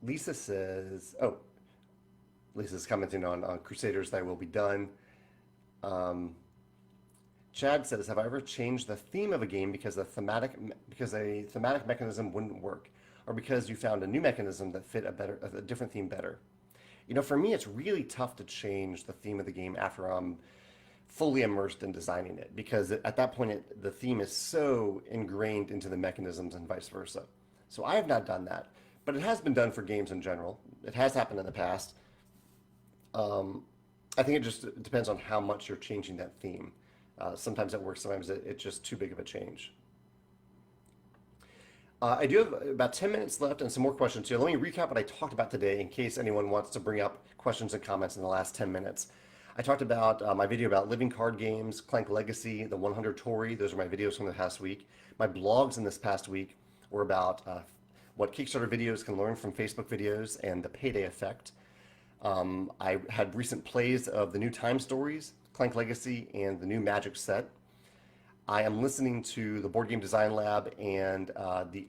Lisa says, Lisa's commenting on Crusaders Thy Will Be Done. Chad says, have I ever changed the theme of a game because a thematic mechanism wouldn't work, or because you found a new mechanism that fit a different theme better? You know, for me, it's really tough to change the theme of the game after I'm fully immersed in designing it, because at that point, the theme is so ingrained into the mechanisms and vice versa. So I have not done that, but it has been done for games in general. It has happened in the past. I think it just depends on how much you're changing that theme. Sometimes it works, sometimes it's just too big of a change. I do have about 10 minutes left and some more questions here. Let me recap what I talked about today in case anyone wants to bring up questions and comments in the last 10 minutes. I talked about my video about living card games, Clank Legacy, the 100 Tory. Those are my videos from the past week. My blogs in this past week were about what Kickstarter videos can learn from Facebook videos and the payday effect. I had recent plays of the new Time Stories, Clank Legacy, and the new Magic set. I am listening to the Board Game Design Lab and the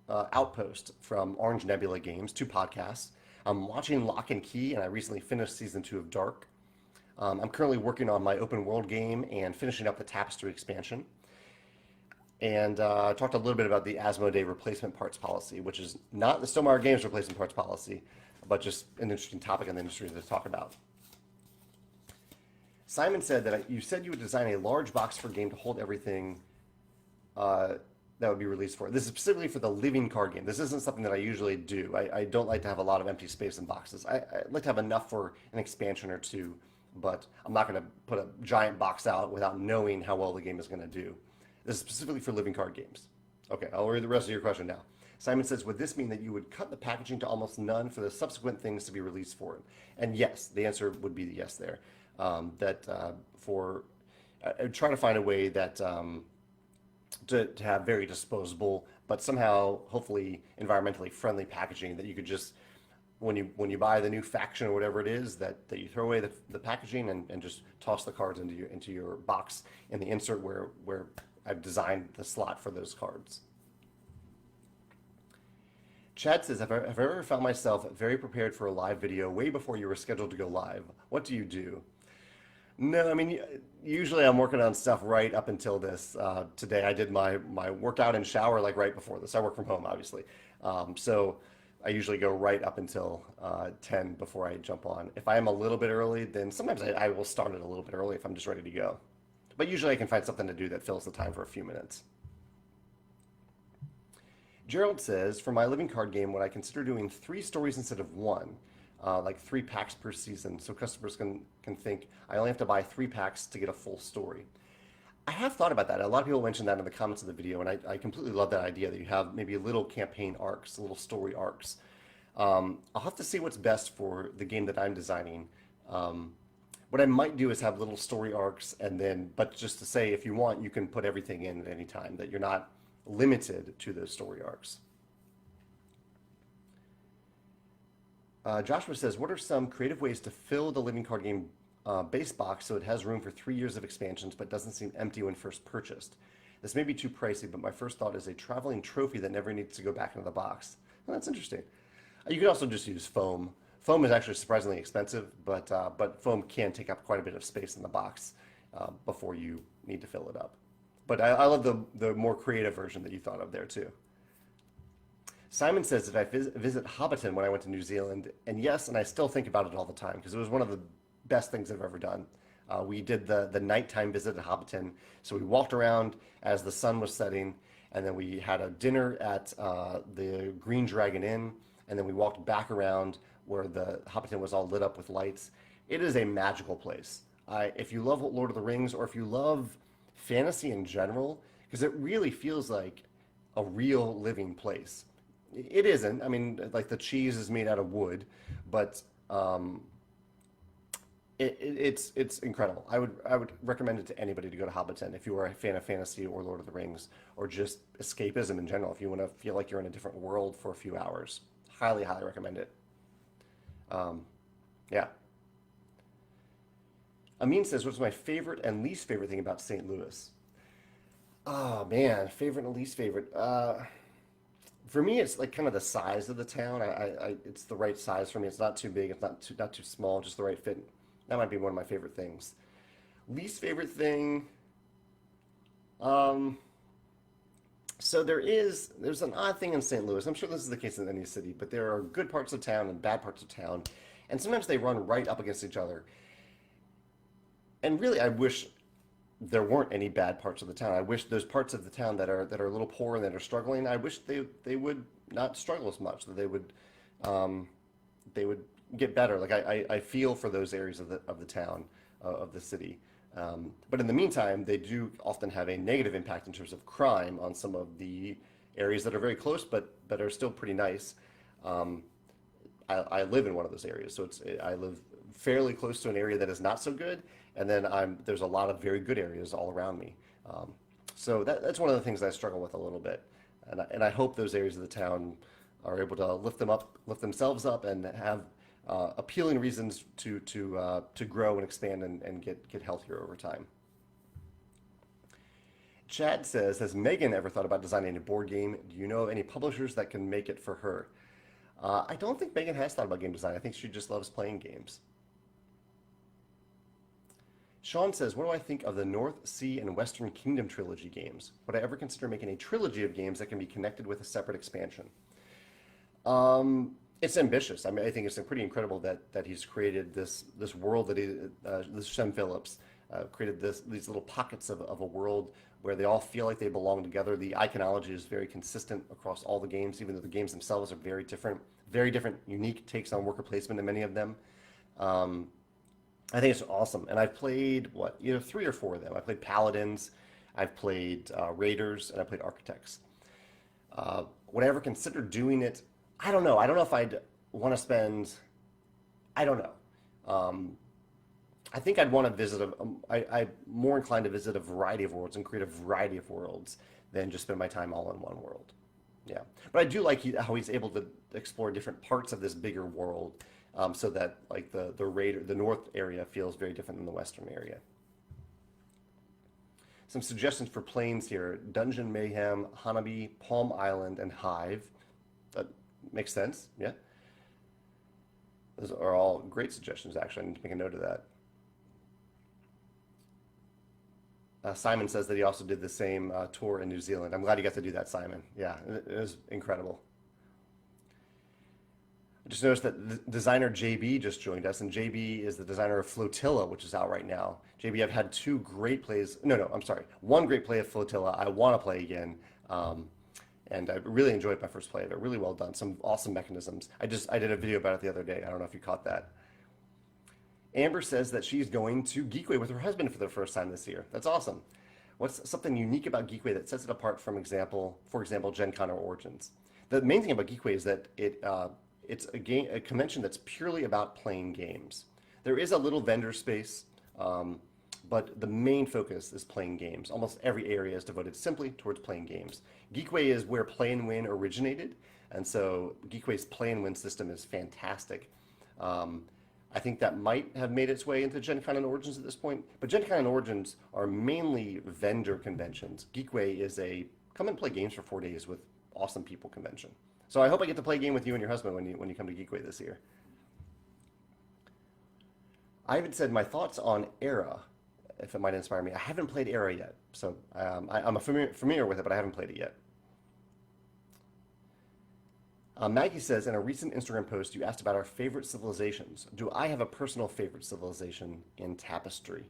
Outpost from Orange Nebula Games, 2 podcasts. I'm watching Lock and Key, and I recently finished season 2 of Dark. I'm currently working on my open world game and finishing up the Tapestry expansion. And I talked a little bit about the Asmodee replacement parts policy, which is not the Stonemaier Games replacement parts policy, but just an interesting topic in the industry to talk about. Simon said that you said you would design a large box for game to hold everything that would be released for. This is specifically for the living card game. This isn't something that I usually do. I don't like to have a lot of empty space in boxes. I like to have enough for an expansion or two, but I'm not going to put a giant box out without knowing how well the game is going to do. This is specifically for living card games. Okay, I'll read the rest of your question now. Simon says, would this mean that you would cut the packaging to almost none for the subsequent things to be released for it? And yes, the answer would be yes there. I'm trying to find a way that to have very disposable, but somehow hopefully environmentally friendly packaging that you could just when you buy the new faction or whatever it is that you throw away the packaging and just toss the cards into your box in the insert where I've designed the slot for those cards. Chad says, I've ever found myself very prepared for a live video way before you were scheduled to go live. What do you do? No, I mean, usually I'm working on stuff right up until this. Today I did my workout and shower like right before this. I work from home, obviously. So I usually go right up until 10 before I jump on. If I am a little bit early, then sometimes I will start it a little bit early if I'm just ready to go. But usually I can find something to do that fills the time for a few minutes. Gerald says, for my living card game, would I consider doing 3 stories instead of 1? Like 3 packs per season, so customers can think I only have to buy 3 packs to get a full story. I have thought about that. A lot of people mentioned that in the comments of the video, and I completely love that idea that you have maybe little campaign arcs, little story arcs. I'll have to see what's best for the game that I'm designing. What I might do is have little story arcs, but just to say, if you want, you can put everything in at any time, that you're not limited to those story arcs. Joshua says, what are some creative ways to fill the living card game base box so it has room for 3 years of expansions but doesn't seem empty when first purchased? This may be too pricey, but my first thought is a traveling trophy that never needs to go back into the box. Well, that's interesting. You could also just use foam. Foam is actually surprisingly expensive, but foam can take up quite a bit of space in the box before you need to fill it up. But I love the more creative version that you thought of there too. Simon says that I visit Hobbiton when I went to New Zealand, and yes, and I still think about it all the time because it was one of the best things I've ever done. We did the nighttime visit at Hobbiton, so we walked around as the sun was setting, and then we had a dinner at the Green Dragon Inn, and then we walked back around where the Hobbiton was all lit up with lights. It is a magical place. If you love Lord of the Rings, or if you love fantasy in general, because it really feels like a real living place. It isn't. I mean, like the cheese is made out of wood, but it's incredible. I would recommend it to anybody to go to Hobbiton if you are a fan of fantasy or Lord of the Rings, or just escapism in general. If you want to feel like you're in a different world for a few hours, highly, highly recommend it. Yeah. Amin says, what's my favorite and least favorite thing about St. Louis? Oh man, favorite and least favorite. For me, it's like kind of the size of the town. It's the right size for me. It's not too big. It's not too small. Just the right fit. That might be one of my favorite things. Least favorite thing. So there's an odd thing in St. Louis. I'm sure this is the case in any city, but there are good parts of town and bad parts of town, and sometimes they run right up against each other. And really, I wish there weren't any bad parts of the town. I wish those parts of the town that are a little poor and that are struggling, I wish they would not struggle as much. That they would get better. Like I feel for those areas of the town of the city. But in the meantime, they do often have a negative impact in terms of crime on some of the areas that are very close, but are still pretty nice. I live in one of those areas, so I live fairly close to an area that is not so good, and then there's a lot of very good areas all around me. So that's one of the things I struggle with a little bit, and I hope those areas of the town are able to lift themselves up, and have appealing reasons to grow and expand and get healthier over time. Chad says, has Megan ever thought about designing a board game? Do you know of any publishers that can make it for her? I don't think Megan has thought about game design. I think she just loves playing games. Sean says, what do I think of the North Sea and Western Kingdom trilogy games? Would I ever consider making a trilogy of games that can be connected with a separate expansion? It's ambitious. I mean, I think it's pretty incredible that he's created this world that this Shem Phillips created these little pockets of a world where they all feel like they belong together. The iconology is very consistent across all the games, even though the games themselves are very different, unique takes on worker placement in many of them. Um, I think it's awesome, and I've played three or four of them. I played Paladins, I've played Raiders, and I played Architects. Would I ever consider doing it? I don't know. I don't know if I'd want to spend. I don't know. Um, I think I'd want to visit. I'm more inclined to visit a variety of worlds and create a variety of worlds than just spend my time all in one world. Yeah, but I do like how he's able to explore different parts of this bigger world, so that like the north area feels very different than the western area. Some suggestions for planes here: Dungeon Mayhem, Hanabi, Palm Island, and Hive. That makes sense. Yeah, those are all great suggestions. Actually, I need to make a note of that. Simon says that he also did the same tour in New Zealand. I'm glad you got to do that, Simon. Yeah, it was incredible. I just noticed that designer JB just joined us, and JB is the designer of Flotilla, which is out right now. JB, I've had two great plays. No, I'm sorry. One great play of Flotilla I want to play again. Um, and I really enjoyed my first play of it. Really well done. Some awesome mechanisms. I did a video about it the other day. I don't know if you caught that. Amber says that she's going to Geekway with her husband for the first time this year. That's awesome. What's something unique about Geekway that sets it apart from for example, Gen Con or Origins? The main thing about Geekway is that it's a convention that's purely about playing games. There is a little vendor space, but the main focus is playing games. Almost every area is devoted simply towards playing games. Geekway is where Play and Win originated, and so Geekway's Play and Win system is fantastic. Um, I think that might have made its way into Gen Con and Origins at this point, but Gen Con and Origins are mainly vendor conventions. Geekway is a come and play games for 4 days with awesome people convention. So I hope I get to play a game with you and your husband when you come to Geekway this year. I haven't said my thoughts on Era, if it might inspire me. I haven't played Era yet, so I'm familiar with it, but I haven't played it yet. Maggie says, in a recent Instagram post, you asked about our favorite civilizations. Do I have a personal favorite civilization in Tapestry?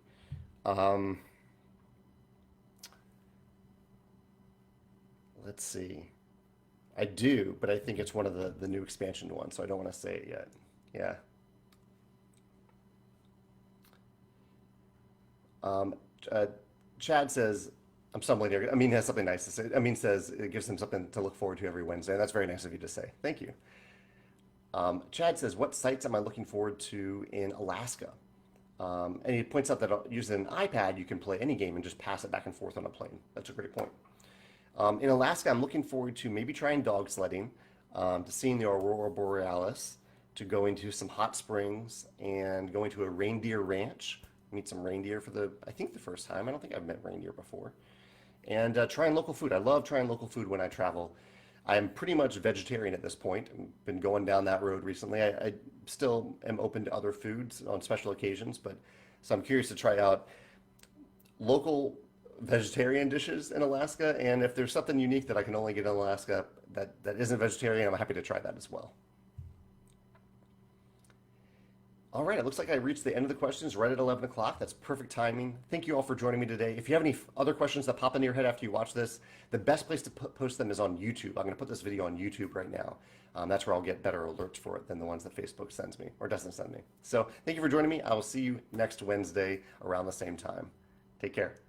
Um, let's see. I do, but I think it's one of the new expansion ones, so I don't want to say it yet. Yeah. Um, uh, Chad says, I'm stumbling here. Amin has something nice to say. Amin says it gives him something to look forward to every Wednesday. That's very nice of you to say. Thank you. Chad says, what sites am I looking forward to in Alaska? And he points out that using an iPad, you can play any game and just pass it back and forth on a plane. That's a great point. In Alaska, I'm looking forward to maybe trying dog sledding, to seeing the Aurora Borealis, to going to some hot springs, and going to a reindeer ranch. Meet some reindeer for I think the first time. I don't think I've met reindeer before. And trying local food. I love trying local food when I travel. I'm pretty much vegetarian at this point. I've been going down that road recently. I still am open to other foods on special occasions, but so I'm curious to try out local vegetarian dishes in Alaska. And if there's something unique that I can only get in Alaska that isn't vegetarian, I'm happy to try that as well. All right, it looks like I reached the end of the questions right at 11 o'clock. That's perfect timing. Thank you all for joining me today. If you have any other questions that pop into your head after you watch this, the best place to post them is on YouTube. I'm going to put this video on YouTube right now. That's where I'll get better alerts for it than the ones that Facebook sends me or doesn't send me. So thank you for joining me. I will see you next Wednesday around the same time. Take care.